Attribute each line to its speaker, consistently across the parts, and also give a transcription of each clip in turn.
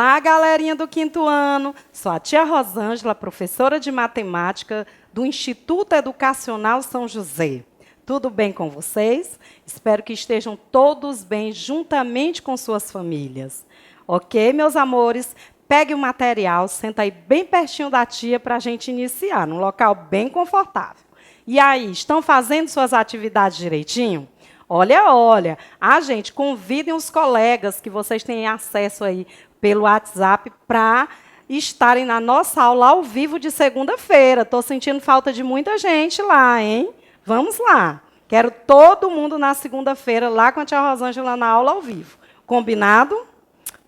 Speaker 1: Olá, galerinha do 5º ano. Sou a tia Rosângela, professora de matemática do Instituto Educacional São José. Tudo bem com vocês? Espero que estejam todos bem, juntamente com suas famílias. Ok, meus amores? Pegue o material, senta aí bem pertinho da tia para a gente iniciar, num local bem confortável. E aí, estão fazendo suas atividades direitinho? Olha, gente, convidem os colegas que vocês têm acesso aí pelo WhatsApp para estarem na nossa aula ao vivo de segunda-feira. Estou sentindo falta de muita gente lá, hein? Vamos lá. Quero todo mundo na segunda-feira lá com a tia Rosângela na aula ao vivo. Combinado?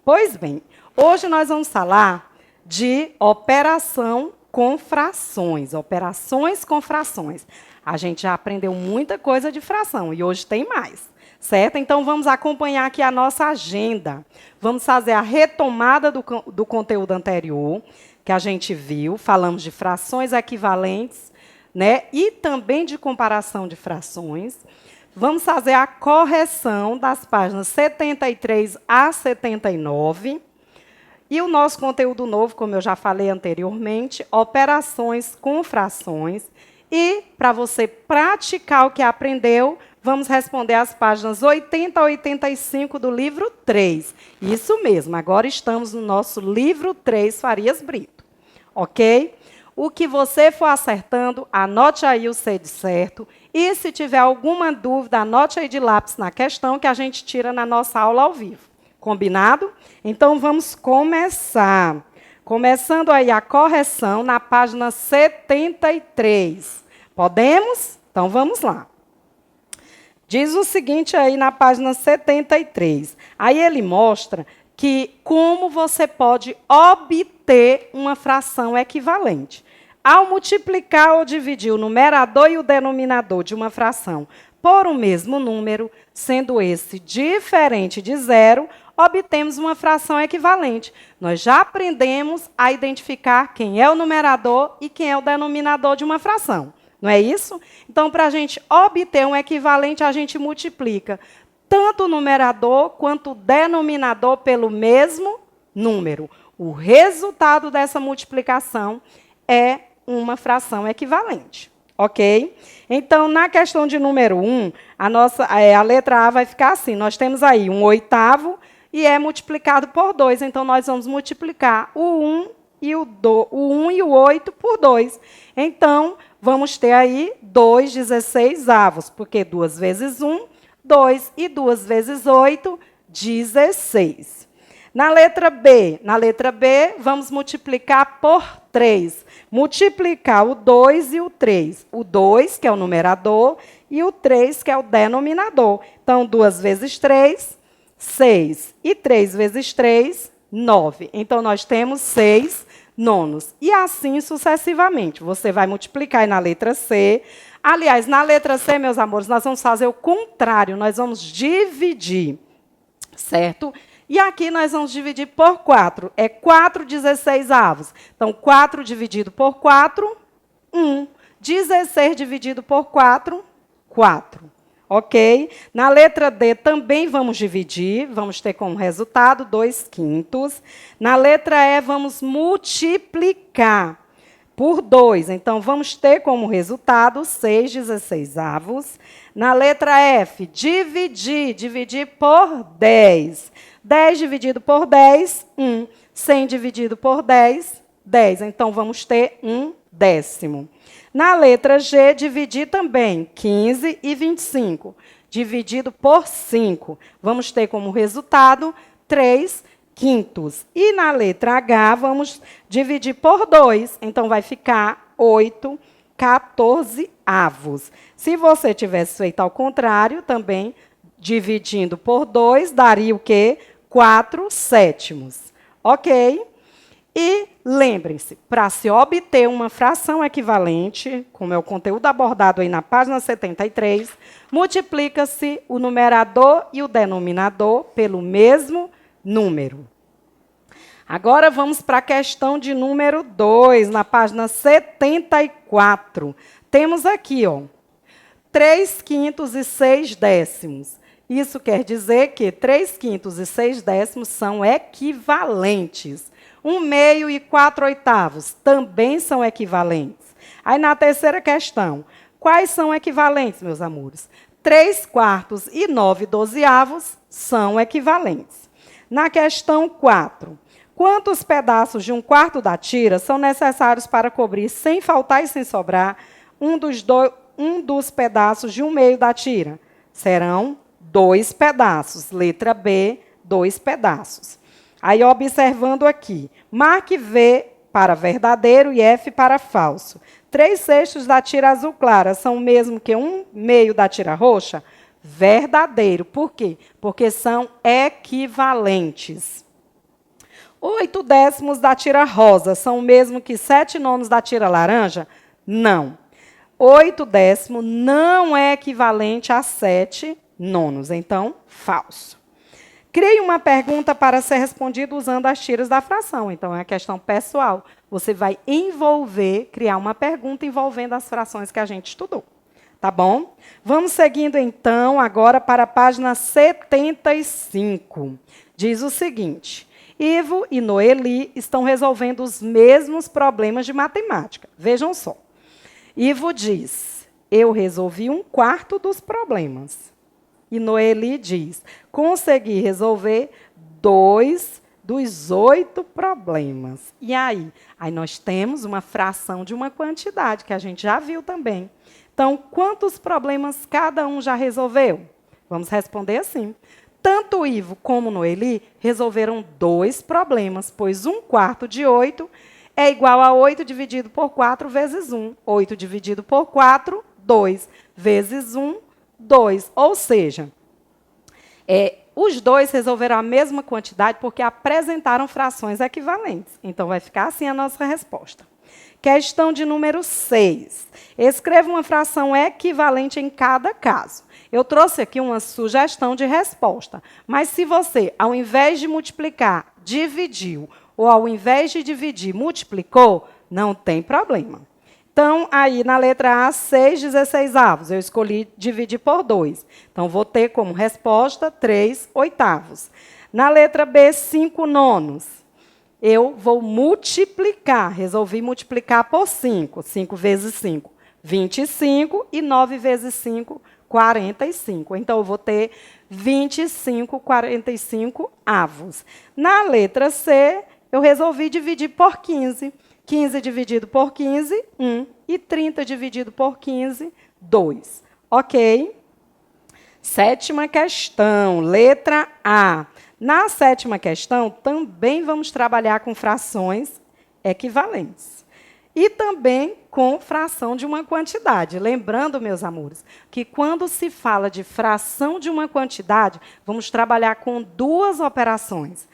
Speaker 1: Pois bem, hoje nós vamos falar de operação com frações. Operações com frações. A gente já aprendeu muita coisa de fração e hoje tem mais, certo? Então, vamos acompanhar aqui a nossa agenda. Vamos fazer a retomada do conteúdo anterior que a gente viu. Falamos de frações equivalentes, né? E também de comparação de frações. Vamos fazer a correção das páginas 73 a 79. E o nosso conteúdo novo, como eu já falei anteriormente, operações com frações. E, para você praticar o que aprendeu, vamos responder as páginas 80 a 85 do livro 3. Isso mesmo, agora estamos no nosso livro 3, Farias Brito. Ok? O que você for acertando, anote aí o C de certo. E, se tiver alguma dúvida, anote aí de lápis na questão que a gente tira na nossa aula ao vivo. Combinado? Então, vamos começar. Começando aí a correção na página 73. Podemos? Então, vamos lá. Diz o seguinte aí na página 73. Aí ele mostra que como você pode obter uma fração equivalente. Ao multiplicar ou dividir o numerador e o denominador de uma fração por um mesmo número, sendo esse diferente de zero, obtemos uma fração equivalente. Nós já aprendemos a identificar quem é o numerador e quem é o denominador de uma fração. Não é isso? Então, para a gente obter um equivalente, a gente multiplica tanto o numerador quanto o denominador pelo mesmo número. O resultado dessa multiplicação é uma fração equivalente. Ok? Então, na questão de número 1, a letra A vai ficar assim. Nós temos aí 1/8 e é multiplicado por 2. Então, nós vamos multiplicar o 1 e o 8 por 2. Então, vamos ter aí 2/16, porque 2 vezes 1, 2, e 2 vezes 8, 16. Na letra B, vamos multiplicar por 3. Multiplicar o 2 e o 3. O 2, que é o numerador, e o 3, que é o denominador. Então, 2 vezes 3, 6. E 3 vezes 3, 9. Então, nós temos 6 nonos. E assim sucessivamente. Você vai multiplicar aí na letra C. Aliás, na letra C, meus amores, nós vamos fazer o contrário. Nós vamos dividir, certo? E aqui nós vamos dividir por 4. É 4/16. Então, 4 dividido por 4, 1. 16 dividido por 4, 4. Ok? Na letra D também vamos dividir. Vamos ter como resultado 2/5. Na letra E vamos multiplicar por 2. Então, vamos ter como resultado 6/16. Na letra F, dividir por 10. 10 dividido por 10, 1. 100 dividido por 10, 10. Então, vamos ter 1/10. Na letra G, dividir também 15 e 25. Dividido por 5. Vamos ter como resultado 3/5. E na letra H, vamos dividir por 2. Então, vai ficar 8/14. Se você tivesse feito ao contrário, também dividindo por 2, daria o quê? 4/7. Ok? E lembrem-se, para se obter uma fração equivalente, como é o conteúdo abordado aí na página 73, multiplica-se o numerador e o denominador pelo mesmo número. Agora vamos para a questão de número 2, na página 74. Temos aqui, 3/5 e 6/10. Isso quer dizer que 3/5 e 6/10 são equivalentes. 1/2 e 4/8 também são equivalentes. Aí, na terceira questão, quais são equivalentes, meus amores? 3/4 e 9/12 são equivalentes. Na questão 4, quantos pedaços de 1/4 da tira são necessários para cobrir, sem faltar e sem sobrar, um dos pedaços de 1/2 da tira? Serão 2 pedaços. Letra B, 2 pedaços. Aí, observando aqui, marque V para verdadeiro e F para falso. 3/6 da tira azul clara são o mesmo que 1/2 da tira roxa? Verdadeiro. Por quê? Porque são equivalentes. 8/10 da tira rosa são o mesmo que 7/9 da tira laranja? Não. 8/10 não é equivalente a 7/9. Então, falso. Crie uma pergunta para ser respondida usando as tiras da fração. Então, é uma questão pessoal. Você vai criar uma pergunta envolvendo as frações que a gente estudou. Tá bom? Vamos seguindo, então, agora para a página 75. Diz o seguinte: Ivo e Noeli estão resolvendo os mesmos problemas de matemática. Vejam só. Ivo diz, eu resolvi 1/4 dos problemas. E Noeli diz, consegui resolver 2 dos 8 problemas. E aí? Aí nós temos uma fração de uma quantidade, que a gente já viu também. Então, quantos problemas cada um já resolveu? Vamos responder assim. Tanto Ivo como Noeli resolveram 2 problemas, pois 1/4 de 8 é igual a 8 dividido por 4 vezes 1. 8 dividido por 4, 2. Vezes 1, 2. Ou seja, os dois resolveram a mesma quantidade porque apresentaram frações equivalentes. Então, vai ficar assim a nossa resposta. Questão de número 6. Escreva uma fração equivalente em cada caso. Eu trouxe aqui uma sugestão de resposta. Mas se você, ao invés de multiplicar, dividiu, ou ao invés de dividir, multiplicou, não tem problema. Então, aí na letra A, 6/16, eu escolhi dividir por 2. Então, vou ter como resposta 3/8. Na letra B, 5/9. Eu vou multiplicar, resolvi multiplicar por 5. 5 vezes 5, 25, e 9 vezes 5, 45. Então, eu vou ter 25/45. Na letra C, eu resolvi dividir por 15. 15 dividido por 15, 1. E 30 dividido por 15, 2. Ok? Sétima questão, letra A. Na sétima questão, também vamos trabalhar com frações equivalentes. E também com fração de uma quantidade. Lembrando, meus amores, que quando se fala de fração de uma quantidade, vamos trabalhar com 2 operações: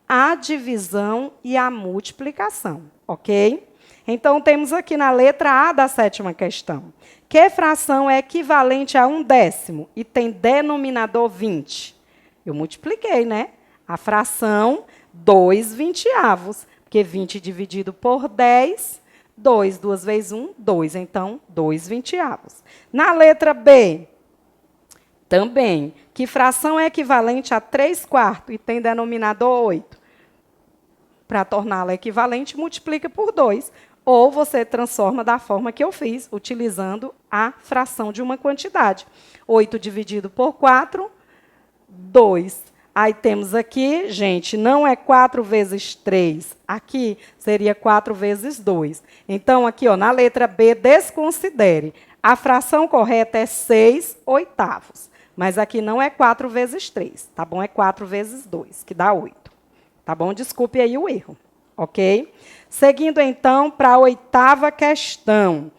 Speaker 1: a divisão e a multiplicação. Ok? Então, temos aqui na letra A da sétima questão. Que fração é equivalente a 1/10 e tem denominador 20? Eu multipliquei, né? A fração 2/20. Porque 20 dividido por 10, 2. 2 vezes 1, 2. Então, 2/20. Na letra B, também. Que fração é equivalente a 3/4 e tem denominador 8? Para torná-la equivalente, multiplica por 2. Ou você transforma da forma que eu fiz, utilizando a fração de uma quantidade. 8 dividido por 4, 2. Aí temos aqui, gente, não é 4 vezes 3. Aqui seria 4 vezes 2. Então, aqui, ó, na letra B, desconsidere. A fração correta é 6/8. Mas aqui não é 4 vezes 3, tá bom? É 4 vezes 2, que dá 8. Tá bom? Desculpe aí o erro, ok? Seguindo, então, para a 8ª questão.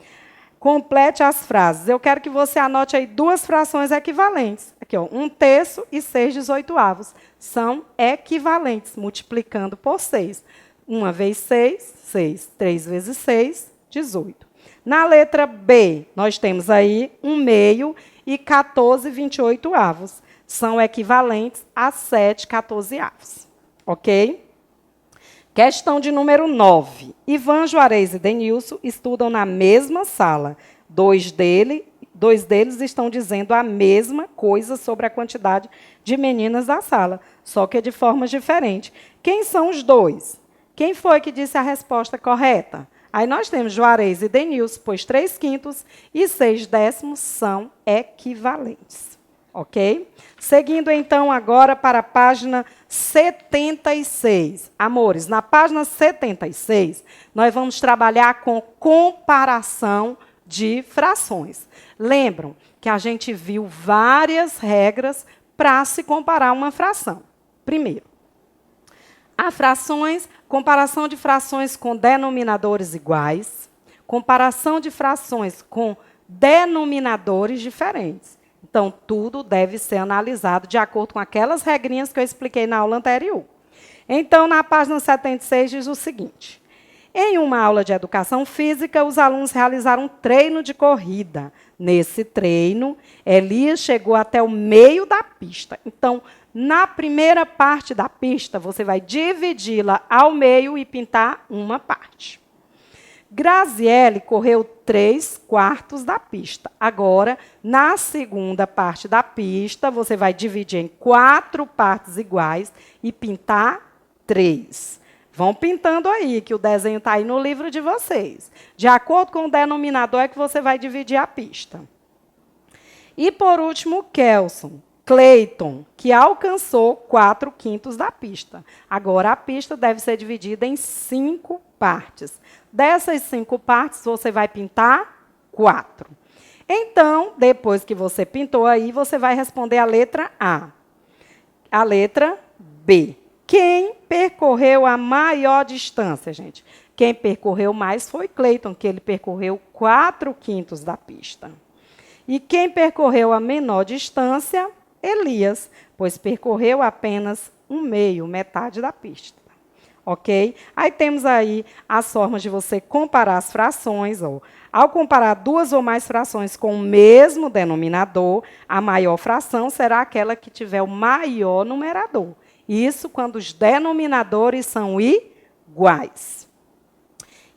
Speaker 1: Complete as frases. Eu quero que você anote aí 2 frações equivalentes. Aqui, ó, 1/3 e 6/18. São equivalentes, multiplicando por 6. 1 vezes 6, 6. 3 vezes 6, 18. Na letra B, nós temos aí 1/2 e 14/28. São equivalentes a 7/14. Ok? Questão de número 9. Ivan, Juarez e Denilson estudam na mesma sala. Dois deles estão dizendo a mesma coisa sobre a quantidade de meninas da sala, só que de formas diferentes. Quem são os dois? Quem foi que disse a resposta correta? Aí nós temos Juarez e Denilson, pois 3/5 e 6/10 são equivalentes. Ok? Seguindo, então, agora para a página 76. Amores, na página 76, nós vamos trabalhar com comparação de frações. Lembram que a gente viu várias regras para se comparar uma fração. Primeiro, comparação de frações com denominadores iguais, comparação de frações com denominadores diferentes. Então, tudo deve ser analisado de acordo com aquelas regrinhas que eu expliquei na aula anterior. Então, na página 76, diz o seguinte: em uma aula de educação física, os alunos realizaram um treino de corrida. Nesse treino, Elias chegou até o meio da pista. Então, na primeira parte da pista, você vai dividi-la ao meio e pintar uma parte. Graziele correu 3/4 da pista. Agora, na segunda parte da pista, você vai dividir em 4 partes iguais e pintar 3. Vão pintando aí, que o desenho está aí no livro de vocês. De acordo com o denominador é que você vai dividir a pista. E, por último, Cleiton, que alcançou 4/5 da pista. Agora, a pista deve ser dividida em 5 partes. Dessas 5 partes, você vai pintar 4. Então, depois que você pintou aí, você vai responder a letra A. A letra B. Quem percorreu a maior distância, gente? Quem percorreu mais foi Cleiton, que ele percorreu 4/5 da pista. E quem percorreu a menor distância? Elias, pois percorreu apenas 1/2, metade da pista. Ok? Aí temos aí as formas de você comparar as frações. Ao comparar duas ou mais frações com o mesmo denominador, a maior fração será aquela que tiver o maior numerador. Isso quando os denominadores são iguais.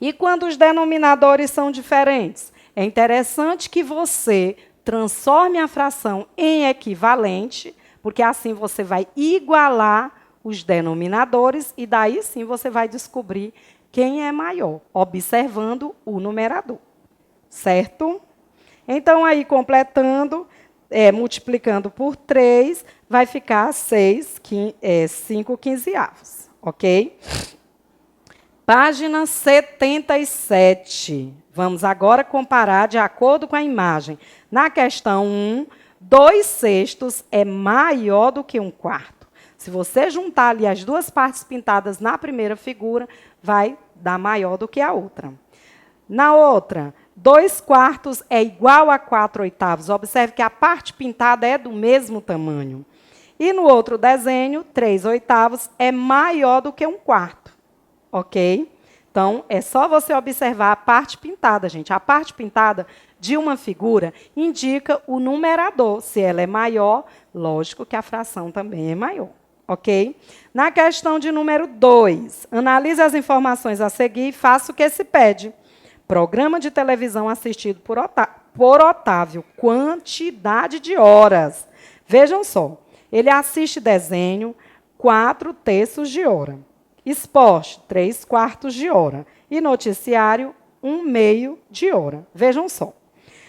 Speaker 1: E quando os denominadores são diferentes? É interessante que você transforme a fração em equivalente, porque assim você vai igualar os denominadores e daí sim você vai descobrir quem é maior, observando o numerador. Certo? Então, aí, completando, multiplicando por 3, vai ficar 5/15. Ok? Página 77. Vamos agora comparar de acordo com a imagem. Na questão 1, 2/6 é maior do que 1/4. Se você juntar ali as duas partes pintadas na primeira figura, vai dar maior do que a outra. Na outra, 2/4 é igual a 4/8. Observe que a parte pintada é do mesmo tamanho. E no outro desenho, 3/8 é maior do que 1/4. Ok? Então, é só você observar a parte pintada, gente. A parte pintada de uma figura indica o numerador. Se ela é maior, lógico que a fração também é maior. Ok? Na questão de número 2, analise as informações a seguir e faça o que se pede. Programa de televisão assistido por Otávio. Quantidade de horas. Vejam só. Ele assiste desenho 4/3 de hora. Esporte, 3/4 de hora. E noticiário, 1/2 de hora. Vejam só.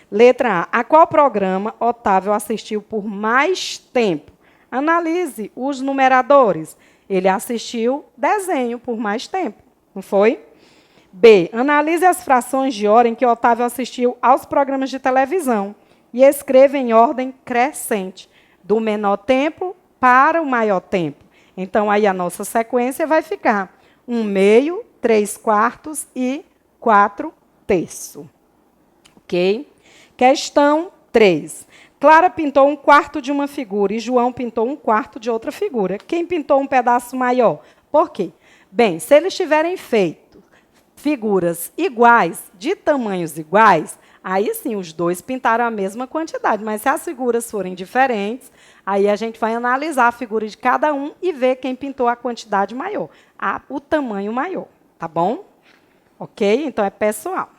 Speaker 1: Letra A. A qual programa Otávio assistiu por mais tempo? Analise os numeradores. Ele assistiu desenho por mais tempo, não foi? B. Analise as frações de hora em que Otávio assistiu aos programas de televisão e escreva em ordem crescente, do menor tempo para o maior tempo. Então, aí a nossa sequência vai ficar 1/2, 3/4 e 4/3. Ok? Questão 3. Clara pintou 1/4 de uma figura e João pintou 1/4 de outra figura. Quem pintou um pedaço maior? Por quê? Bem, se eles tiverem feito figuras iguais, de tamanhos iguais, aí sim, os dois pintaram a mesma quantidade. Mas se as figuras forem diferentes, aí a gente vai analisar a figura de cada um e ver quem pintou a quantidade maior, o tamanho maior. Tá bom? Ok? Então, é pessoal.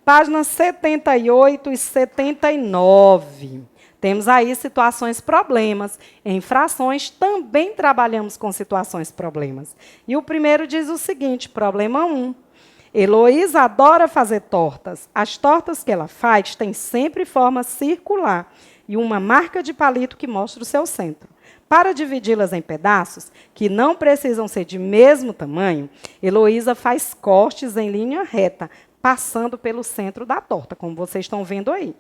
Speaker 1: Páginas 78 e 79. Temos aí situações problemas. Em frações também trabalhamos com situações problemas. E o primeiro diz o seguinte, problema 1. Heloísa adora fazer tortas. As tortas que ela faz têm sempre forma circular e uma marca de palito que mostra o seu centro. Para dividi-las em pedaços, que não precisam ser de mesmo tamanho, Heloísa faz cortes em linha reta, passando pelo centro da torta, como vocês estão vendo aí.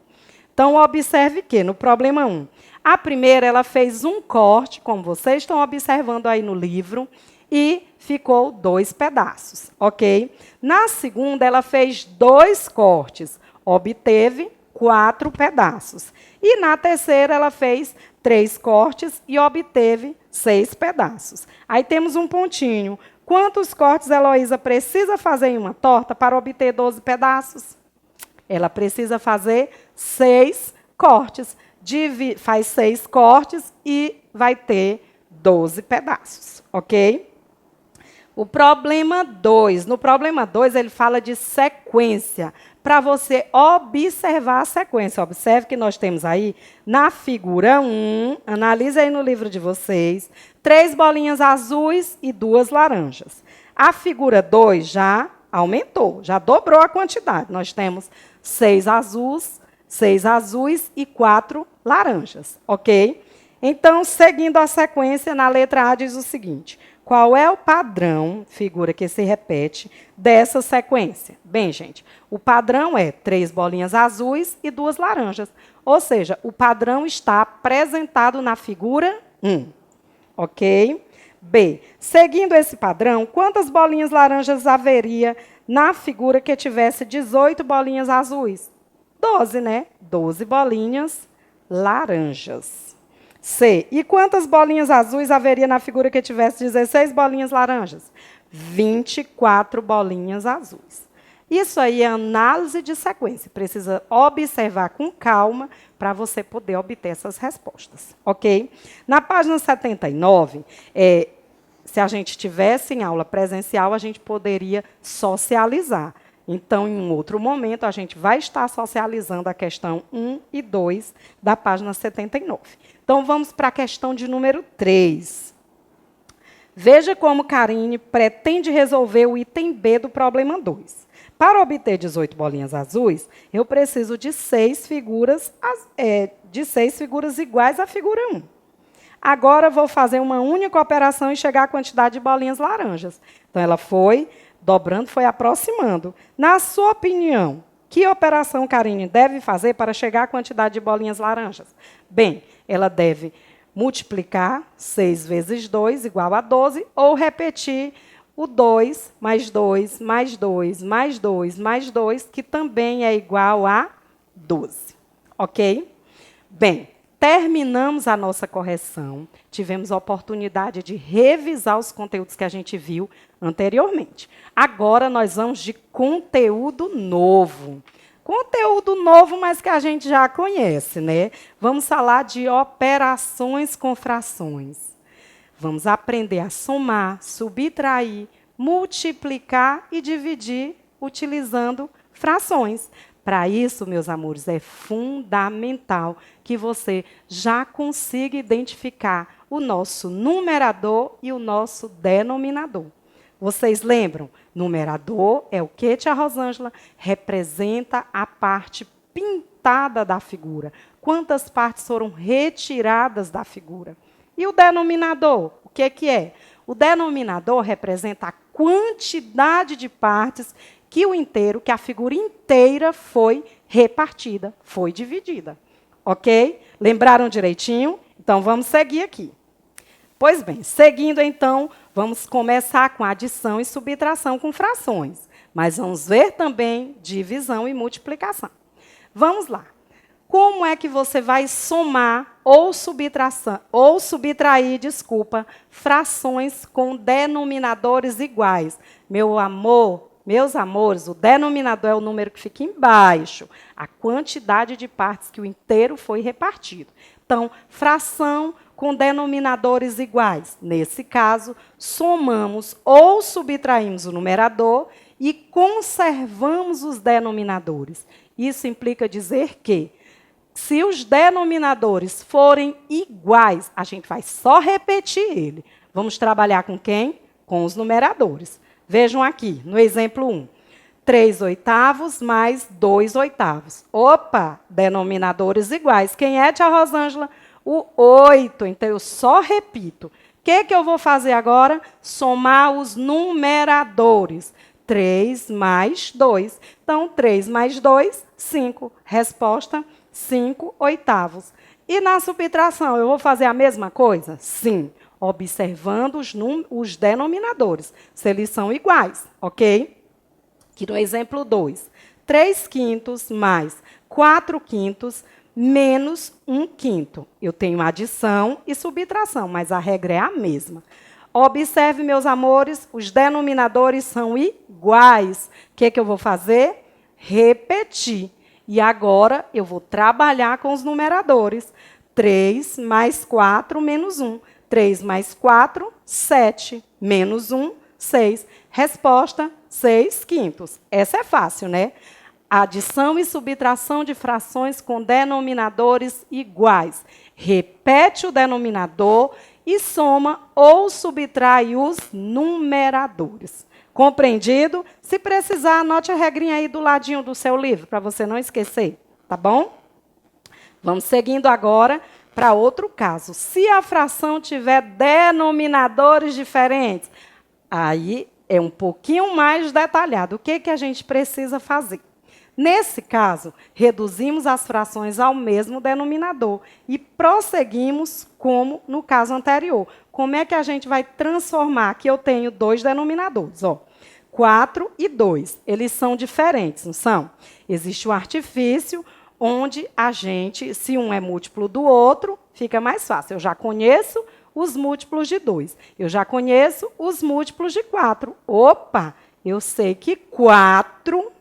Speaker 1: Então, observe que, no problema 1, a primeira ela fez um corte, como vocês estão observando aí no livro, e ficou 2 pedaços, ok? Na segunda, ela fez 2 cortes, obteve 4 pedaços. E na terceira, ela fez 3 cortes e obteve 6 pedaços. Aí temos um pontinho. Quantos cortes Heloísa precisa fazer em uma torta para obter 12 pedaços? Ela precisa fazer 6 cortes. Faz 6 cortes e vai ter 12 pedaços, ok? O problema 2. No problema 2, ele fala de sequência. Para você observar a sequência. Observe que nós temos aí, na figura 1, analise aí no livro de vocês, 3 bolinhas azuis e 2 laranjas. A figura 2 já aumentou, já dobrou a quantidade. Nós temos 6 azuis e 4 laranjas, ok? Então, seguindo a sequência, na letra A diz o seguinte: qual é o padrão, figura que se repete, dessa sequência? Bem, gente, o padrão é 3 bolinhas azuis e 2 laranjas. Ou seja, o padrão está apresentado na figura 1, ok? B, seguindo esse padrão, quantas bolinhas laranjas haveria na figura que tivesse 18 bolinhas azuis? 12, né? 12 bolinhas laranjas. C, e quantas bolinhas azuis haveria na figura que tivesse 16 bolinhas laranjas? 24 bolinhas azuis. Isso aí é análise de sequência. Precisa observar com calma para você poder obter essas respostas, ok? Na página 79, se a gente tivesse em aula presencial, a gente poderia socializar. Então, em um outro momento, a gente vai estar socializando a questão 1 e 2 da página 79. Então, vamos para a questão de número 3. Veja como Karine pretende resolver o item B do problema 2. Para obter 18 bolinhas azuis, eu preciso de 6 figuras iguais à figura 1. Agora, vou fazer uma única operação e chegar à quantidade de bolinhas laranjas. Então, ela foi dobrando, foi aproximando. Na sua opinião, que operação Karine deve fazer para chegar à quantidade de bolinhas laranjas? Bem, ela deve multiplicar 6 vezes 2 igual a 12, ou repetir o 2 mais 2 mais 2 mais 2 mais 2, que também é igual a 12. Ok? Bem, terminamos a nossa correção, tivemos a oportunidade de revisar os conteúdos que a gente viu anteriormente. Agora nós vamos de conteúdo novo. Conteúdo novo, mas que a gente já conhece, né? Vamos falar de operações com frações. Vamos aprender a somar, subtrair, multiplicar e dividir utilizando frações. Para isso, meus amores, é fundamental que você já consiga identificar o nosso numerador e o nosso denominador. Vocês lembram? Numerador é o que, tia Rosângela? Representa a parte pintada da figura. Quantas partes foram retiradas da figura? E o denominador? O que é? O denominador representa a quantidade de partes que que a figura inteira foi repartida, foi dividida. Ok? Lembraram direitinho? Então, vamos seguir aqui. Pois bem, seguindo então, vamos começar com adição e subtração com frações. Mas vamos ver também divisão e multiplicação. Vamos lá. Como é que você vai somar ou subtrair, frações com denominadores iguais? Meu amor, meus amores, o denominador é o número que fica embaixo, a quantidade de partes que o inteiro foi repartido. Então, fração com denominadores iguais. Nesse caso, somamos ou subtraímos o numerador e conservamos os denominadores. Isso implica dizer que, se os denominadores forem iguais, a gente vai só repetir ele. Vamos trabalhar com quem? Com os numeradores. Vejam aqui, no exemplo 1. 3 oitavos mais 2 oitavos. Opa, denominadores iguais. Quem é, tia Rosângela? O 8. Então, eu só repito. O que eu vou fazer agora? Somar os numeradores. 3 mais 2. Então, 3 mais 2, 5. Resposta, 5 oitavos. E na subtração, eu vou fazer a mesma coisa? Sim. Observando os denominadores, se eles são iguais, ok? Aqui no exemplo 2, 3 quintos mais 4 quintos menos 1 quinto. Eu tenho adição e subtração, mas a regra é a mesma. Observe, meus amores, os denominadores são iguais. O que eu vou fazer? Repetir. E agora eu vou trabalhar com os numeradores. 3 mais 4 menos 1. 3 mais 4, 7. Menos 1, 6. Resposta, 6 quintos. Essa é fácil, né? Adição e subtração de frações com denominadores iguais. Repete o denominador e soma ou subtrai os numeradores. Compreendido? Se precisar, anote a regrinha aí do ladinho do seu livro, para você não esquecer, tá bom? Vamos seguindo agora para outro caso. Se a fração tiver denominadores diferentes, aí é um pouquinho mais detalhado. O que a gente precisa fazer? Nesse caso, reduzimos as frações ao mesmo denominador e prosseguimos como no caso anterior. Como é que a gente vai transformar? Aqui eu tenho dois denominadores, ó. 4 e 2. Eles são diferentes, não são? Existe o artifício onde a gente, se um é múltiplo do outro, fica mais fácil. Eu já conheço os múltiplos de 2. Eu já conheço os múltiplos de 4. Opa! Eu sei que 4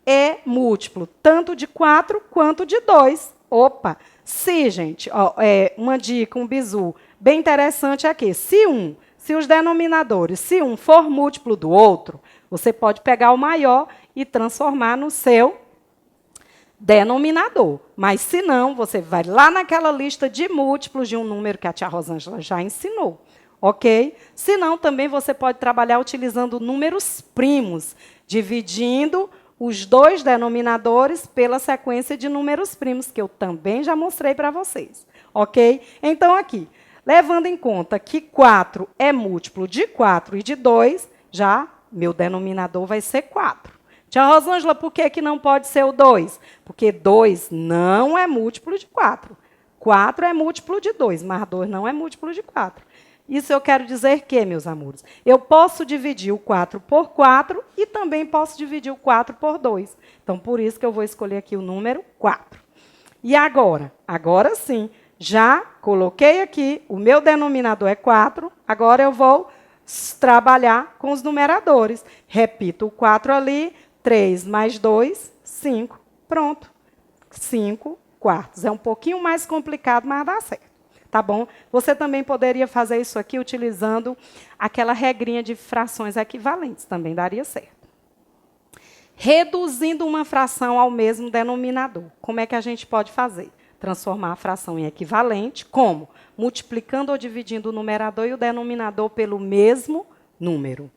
Speaker 1: é múltiplo tanto de 4 quanto de 2. Opa! Se, gente, ó, uma dica, um bizu bem interessante aqui. Se os denominadores, se um for múltiplo do outro, você pode pegar o maior e transformar no seu denominador. Mas, se não, você vai lá naquela lista de múltiplos de um número que a tia Rosângela já ensinou. Ok? Se não, também você pode trabalhar utilizando números primos, dividindo os dois denominadores pela sequência de números primos, que eu também já mostrei para vocês. Ok? Então, aqui, levando em conta que 4 é múltiplo de 4 e de 2, já meu denominador vai ser 4. Tia Rosângela, por que não pode ser o 2? Porque 2 não é múltiplo de 4. 4 é múltiplo de 2, mas 2 não é múltiplo de 4. Isso eu quero dizer que, meus amores, eu posso dividir o 4 por 4 e também posso dividir o 4 por 2. Então, por isso que eu vou escolher aqui o número 4. E agora? Agora sim, já coloquei aqui, o meu denominador é 4, agora eu vou trabalhar com os numeradores. Repito o 4 ali, 3 mais 2, 5. Pronto. 5 quartos. É um pouquinho mais complicado, mas dá certo. Tá bom? Você também poderia fazer isso aqui utilizando aquela regrinha de frações equivalentes. Também daria certo. Reduzindo uma fração ao mesmo denominador. Como é que a gente pode fazer? Transformar a fração em equivalente. Como? Multiplicando ou dividindo o numerador e o denominador pelo mesmo número.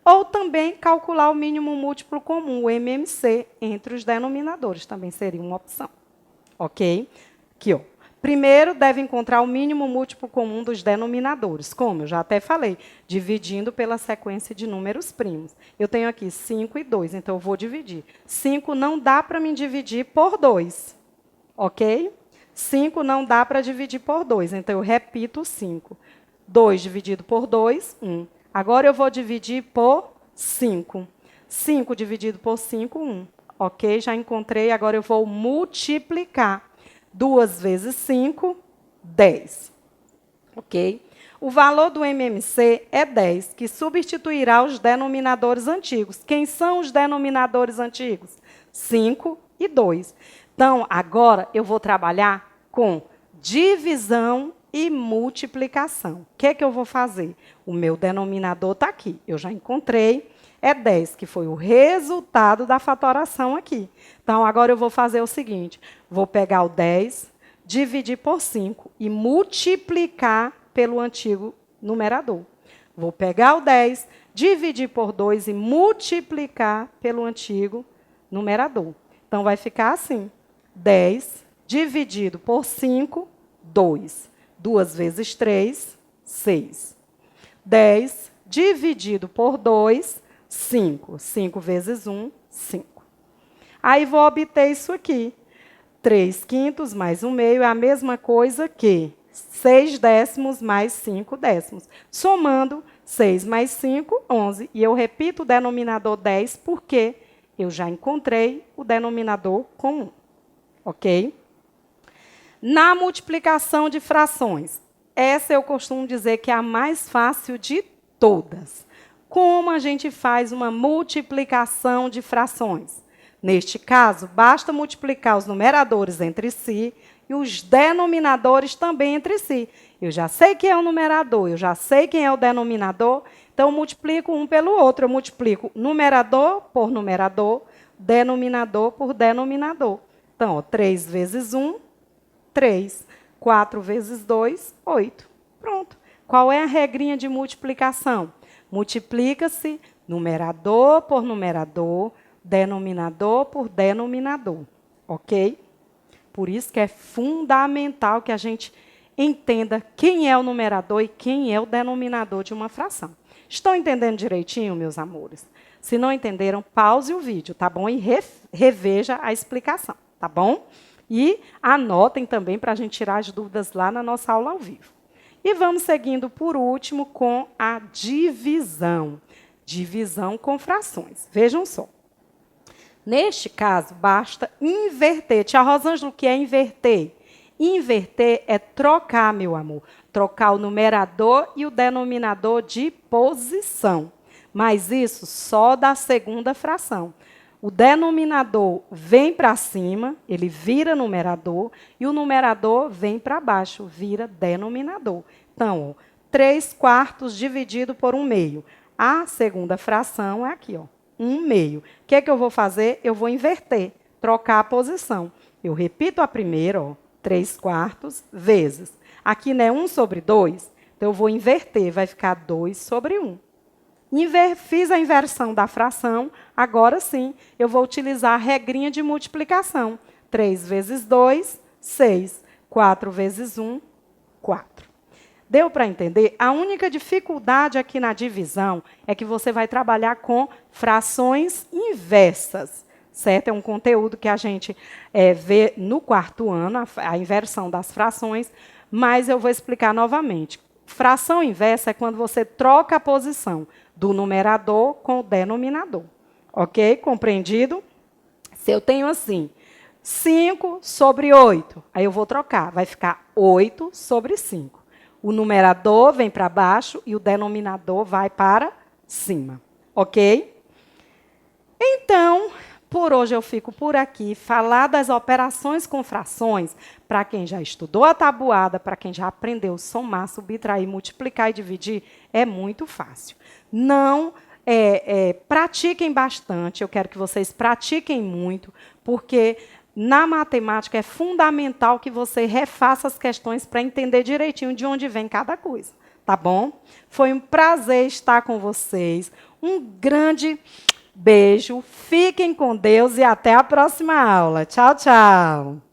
Speaker 1: Ou também calcular o mínimo múltiplo comum, o MMC, entre os denominadores. Também seria uma opção. Ok? Aqui, ó. Primeiro, deve encontrar o mínimo múltiplo comum dos denominadores. Como? Eu já até falei. Dividindo pela sequência de números primos. Eu tenho aqui 5 e 2, então eu vou dividir. 5 não dá para me dividir por 2. Ok? 5 não dá para dividir por 2, então eu repito 5. 2 dividido por 2, 1. Agora eu vou dividir por 5. 5 dividido por 5, 1. Ok? Já encontrei, agora eu vou multiplicar. 2 vezes 5, 10. Ok? O valor do MMC é 10, que substituirá os denominadores antigos. Quem são os denominadores antigos? 5 e 2. Então, agora eu vou trabalhar com divisão e multiplicação. O que eu vou fazer? O meu denominador está aqui. Eu já encontrei. é 10, que foi o resultado da fatoração aqui. Então, agora eu vou fazer o seguinte, vou pegar o 10, dividir por 5 e multiplicar pelo antigo numerador. Vou pegar o 10, dividir por 2 e multiplicar pelo antigo numerador. Então, vai ficar assim, 10 dividido por 5, 2. 2 vezes 3, 6. 10 dividido por 2, 5. 5 vezes 1, 5. Aí vou obter isso aqui. 3 quintos mais 1 meio é a mesma coisa que 6 décimos mais 5 décimos. Somando 6 mais 5, 11. E eu repito o denominador 10 porque eu já encontrei o denominador comum. Ok? Na multiplicação de frações, essa eu costumo dizer que é a mais fácil de todas. Como a gente faz uma multiplicação de frações? Neste caso, basta multiplicar os numeradores entre si e os denominadores também entre si. Eu já sei quem é o numerador, eu já sei quem é o denominador, então eu multiplico um pelo outro. Eu multiplico numerador por numerador, denominador por denominador. Então, ó, 3 vezes 1, 3. 4 vezes 2, 8. Pronto. Qual é a regrinha de multiplicação? Multiplica-se numerador por numerador, denominador por denominador. Ok? Por isso que é fundamental que a gente entenda quem é o numerador e quem é o denominador de uma fração. Estão entendendo direitinho, meus amores? Se não entenderam, pause o vídeo, tá bom? E reveja a explicação, tá bom? E anotem também para a gente tirar as dúvidas lá na nossa aula ao vivo. E vamos seguindo, por último, com a divisão. Divisão com frações. Vejam só. Neste caso, basta inverter. Tia Rosângela, o que é inverter? Inverter é trocar, meu amor. Trocar o numerador e o denominador de posição. Mas isso só da segunda fração. O denominador vem para cima, ele vira numerador, e o numerador vem para baixo, vira denominador. Então, ó, 3 quartos dividido por 1 meio. A segunda fração é aqui, ó, 1 meio. O que é que eu vou fazer? Eu vou inverter, trocar a posição. Eu repito a primeira, ó, 3 quartos vezes. Aqui não é 1 sobre 2, então eu vou inverter, vai ficar 2 sobre 1. Fiz a inversão da fração, agora sim, eu vou utilizar a regrinha de multiplicação. 3 vezes 2, 6. 4 vezes 1, 4. Deu para entender? A única dificuldade aqui na divisão é que você vai trabalhar com frações inversas. Certo? É um conteúdo que a gente vê no 4º ano, a inversão das frações, mas eu vou explicar novamente. Fração inversa é quando você troca a posição do numerador com o denominador. Ok? Compreendido? Se eu tenho assim, 5 sobre 8, aí eu vou trocar, vai ficar 8 sobre 5. O numerador vem para baixo e o denominador vai para cima. Ok? Então, por hoje eu fico por aqui. Falar das operações com frações, para quem já estudou a tabuada, para quem já aprendeu somar, subtrair, multiplicar e dividir, é muito fácil. Não pratiquem bastante, eu quero que vocês pratiquem muito, porque na matemática é fundamental que você refaça as questões para entender direitinho de onde vem cada coisa. Tá bom? Foi um prazer estar com vocês. Um grande beijo, fiquem com Deus e até a próxima aula. Tchau, tchau.